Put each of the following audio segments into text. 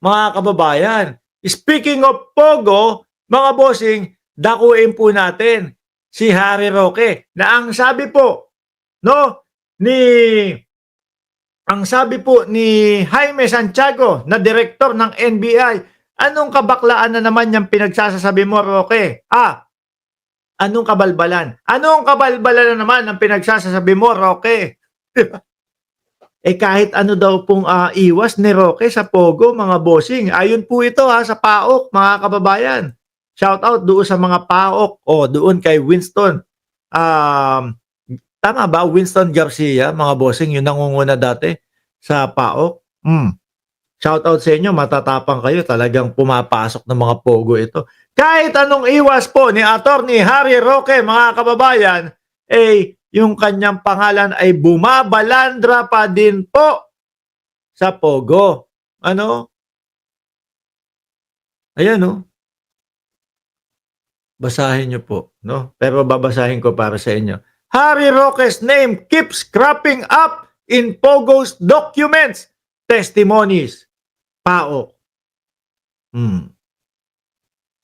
mga kababayan. Speaking of Pogo, mga bossing, dakuin po natin si Harry Roque na ang sabi po, no, ang sabi po ni Jaime Santiago na direktor ng NBI, anong kabaklaan na naman yung pinagsasasabi mo, Roque? Anong kabalbalan? Anong kabalbalan na naman ang pinagsasasabi mo, Roque? Kahit ano daw pong iwas ni Roque sa Pogo, mga bossing. Ayun po ito sa PAOK, mga kababayan. Shout out doon sa mga PAOK o doon kay Winston. Tama ba? Winston Garcia, mga bossing, yung nangunguna dati sa PAOK. Shout out sa inyo, matatapang kayo. Talagang pumapasok ng mga Pogo ito. Kahit anong iwas po ni Attorney Harry Roque, mga kababayan, yung kanyang pangalan ay bumabalandra pa din po sa Pogo. Ano? Ayan, no? Basahin nyo po, no? Pero babasahin ko para sa inyo. Harry Roque's name keeps cropping up in Pogo's documents, testimonies, PAOK.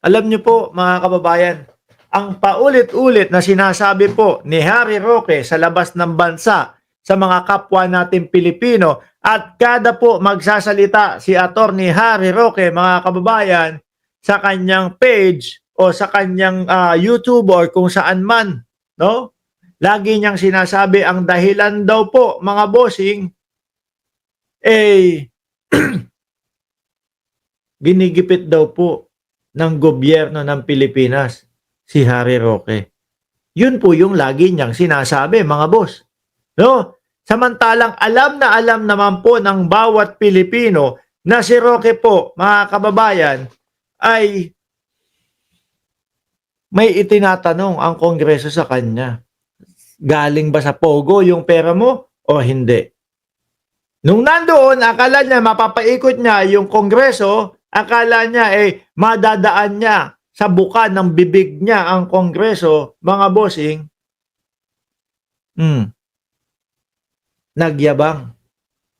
Alam nyo po, mga kababayan, ang paulit-ulit na sinasabi po ni Harry Roque sa labas ng bansa sa mga kapwa natin Pilipino at kada po magsasalita si Attorney Harry Roque, mga kababayan, sa kanyang page o sa kanyang YouTube or kung saan man, no? Lagi niyang sinasabi ang dahilan daw po, mga bossing, ginigipit daw po ng gobyerno ng Pilipinas si Harry Roque. Yun po yung lagi niyang sinasabi, mga boss. No? Samantalang alam na alam naman po ng bawat Pilipino na si Roque po, mga kababayan, ay may itinatanong ang Kongreso sa kanya. Galing ba sa Pogo yung pera mo o hindi? Nung nandoon, akala niya mapapaikot niya yung Kongreso, akala niya madadaan niya sa buka ng bibig niya ang Kongreso, mga bossing, nagyabang.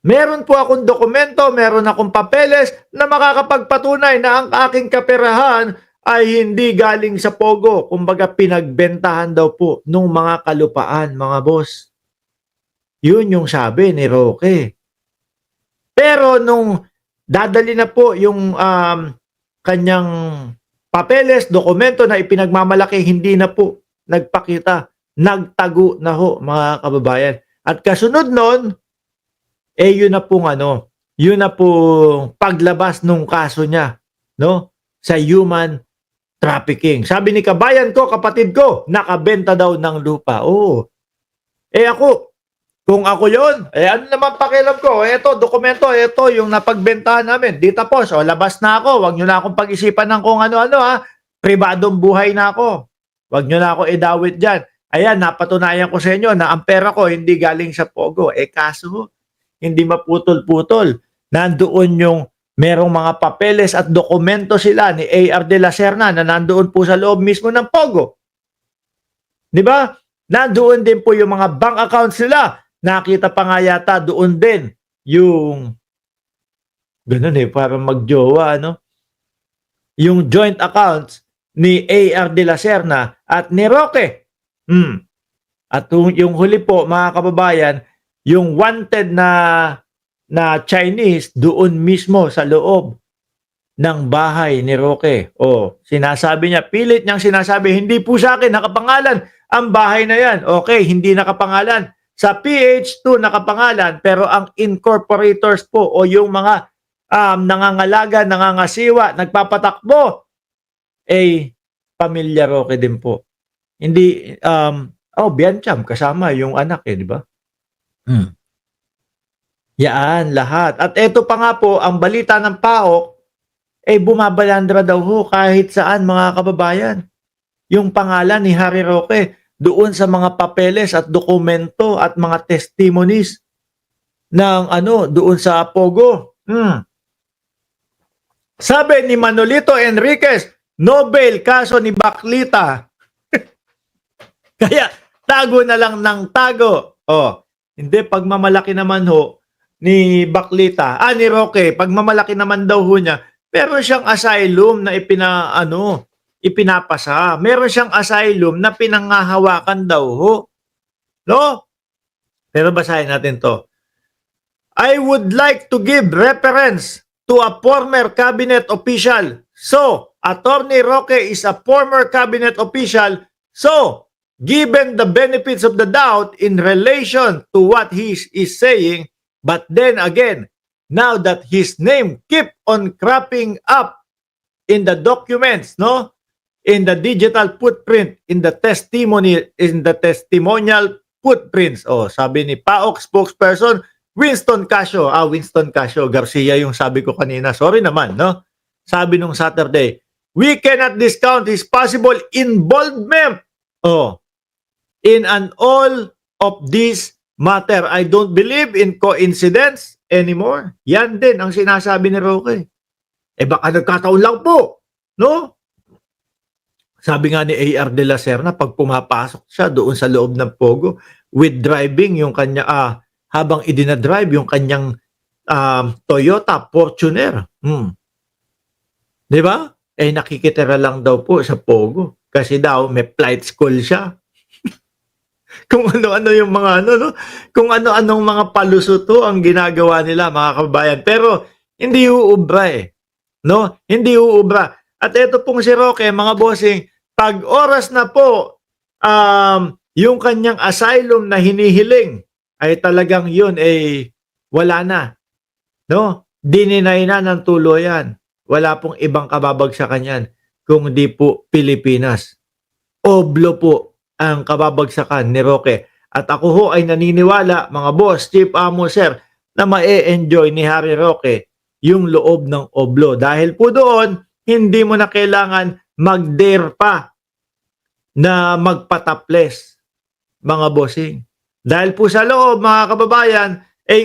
Meron po akong dokumento, meron akong papeles na makakapagpatunay na ang aking kaperahan ay hindi galing sa Pogo. Kumbaga pinagbentahan daw po nung mga kalupaan, mga boss. Yun yung sabi ni Roque. Pero nung dadali na po yung kanyang papeles, dokumento na ipinagmamalaki, hindi na po nagpakita. Nagtago na ho, mga kababayan. At kasunod nun, yun na pong yun na pong paglabas nung kaso niya, no? Sa human trafficking. Sabi ni kabayan ko, kapatid ko, nakabenta daw ng lupa. Oo. Ako, kung ako yun, ano naman pakialam ko? Ito, dokumento, ito yung napagbentahan namin. Di tapos, labas na ako. Huwag nyo na akong pag-isipan ng kung ano-ano, ha. Pribadong buhay na ako. Huwag nyo na ako idawit dyan. Ayan, napatunayan ko sa inyo na ang pera ko hindi galing sa Pogo. Kaso, hindi maputol-putol. Nandoon yung merong mga papeles at dokumento sila ni A.R. de la Serna na nandoon po sa loob mismo ng Pogo. Di ba? Nandoon din po yung mga bank accounts nila. Nakita pa nga yata doon din yung ganun parang magjowa, no? Yung joint accounts ni A.R. de la Serna at ni Roque. At yung huli po, mga kababayan, yung wanted na Chinese doon mismo sa loob ng bahay ni Roque. Sinasabi niya, pilit niyang sinasabi, hindi po sa akin nakapangalan ang bahay na yan. Okay, hindi nakapangalan. Sa PH2 nakapangalan, pero ang incorporators po o yung mga nangangalaga, nangangasiwa, nagpapatakbo, pamilya Roque din po. Hindi, Biancham, kasama yung anak di ba? Yan, lahat. At eto pa nga po, ang balita ng PAOK, bumabalandra daw ho kahit saan, mga kababayan. Yung pangalan ni Harry Roque, doon sa mga papeles at dokumento at mga testimonies ng doon sa Pogo. Sabi ni Manolito Enriquez, Nobel kaso ni Baklita. Kaya tago na lang ng tago. Hindi, pagmamalaki naman ho ni Baklita, ni Roque, pagmamalaki naman daw ho niya, meron siyang asylum na ipinapasa. Meron siyang asylum na pinanghahawakan daw ho. No? Pero basahin natin to. I would like to give reference to a former cabinet official. So, Attorney Roque is a former cabinet official. So, given the benefits of the doubt in relation to what he is saying, but then again, now that his name keep on cropping up in the documents, no? In the digital footprint, in the testimonial footprints. Oh, sabi ni PAOK spokesperson Winston Casio. Winston Casio Garcia yung sabi ko kanina. Sorry naman, no? Sabi nung Saturday, we cannot discount his possible involvement in an all of this matter. I don't believe in coincidence anymore. Yan din ang sinasabi ni Roque. Baka nagkataon lang po, no? Sabi nga ni A.R. de la Serna, pag pumapasok siya doon sa loob ng Pogo, with driving yung kanya, habang idinadrive yung kanyang Toyota Fortuner. Di ba? Nakikitira lang daw po sa Pogo. Kasi daw, may flight school siya. Kung ano-ano yung mga no? Kung ano-anong mga palusuto ang ginagawa nila, mga kababayan. Pero, hindi uubra no? Hindi uubra. At ito pong si Roque, mga bossing, pag oras na po, yung kanyang asylum na hinihiling, ay talagang yun, wala na. No? Dininay na ng tuluyan. Wala pong ibang kababagsakan yan, kung di po Pilipinas. Oblo po ang kababagsakan ni Roque. At ako ho ay naniniwala, mga boss, Chief Amo, Sir, na ma-enjoy ni Harry Roque yung loob ng oblo. Dahil po doon, hindi mo na kailangan mag-dare pa na magpataples, mga bossing. Dahil po sa loob, mga kababayan,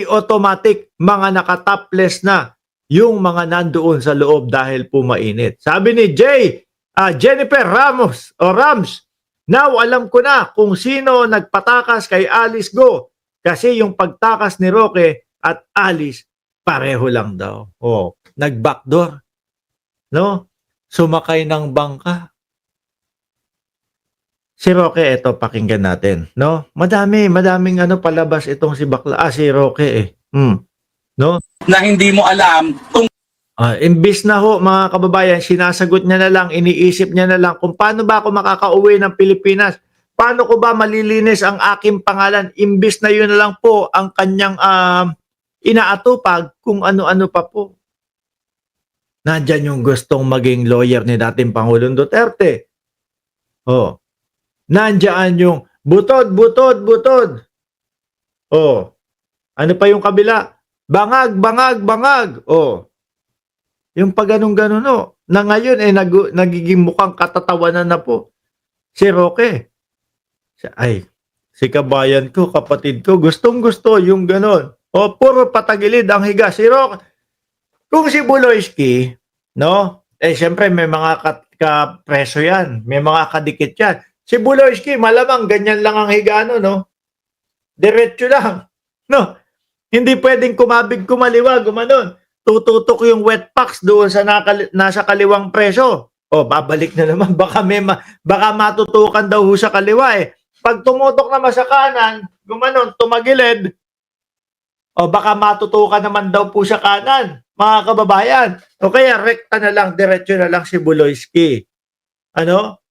automatic mga nakataples na yung mga nandoon sa loob dahil po mainit. Sabi ni Jennifer Ramos, now alam ko na kung sino nagpatakas kay Alice Go. Kasi yung pagtakas ni Roque at Alice, pareho lang daw. Nag-backdoor. No? Sumakay ng bangka. Si Roque, ito, pakinggan natin. No? Madaming palabas itong si Roque No? Na hindi mo alam kung imbis na ho, mga kababayan, sinasagot niya na lang, iniisip niya na lang kung paano ba ako makakauwi ng Pilipinas? Paano ko ba malilinis ang aking pangalan? Imbis na yun na lang po ang kanyang inaatupag kung ano-ano pa po. Nandyan yung gustong maging lawyer ni dating Pangulong Duterte. Nandyan yung butod. Ano pa yung kabila? Bangag. Yung pag ganun na ngayon nagiging mukhang katatawanan na po. Si Roque. Si kabayan ko, kapatid ko, gustong-gusto yung ganun. Puro patagilid ang higa. Si Roque, kung si Buloyski, no? Siyempre may mga kapreso yan. May mga kadikit yan. Si Buloyski, malamang ganyan lang ang higa, no? Diretso lang. No? Hindi pwedeng kumaliwa, gumanon. Tututok yung wet packs doon sa nasa kaliwang preso. Babalik na naman. Baka matutukan daw sa kaliwa Pag tumutok naman sa kanan, gumanon, tumagilid, baka matutukan naman daw po sa kanan, mga kababayan. Kaya rekta na lang, diretso na lang si Buloyski. Ano?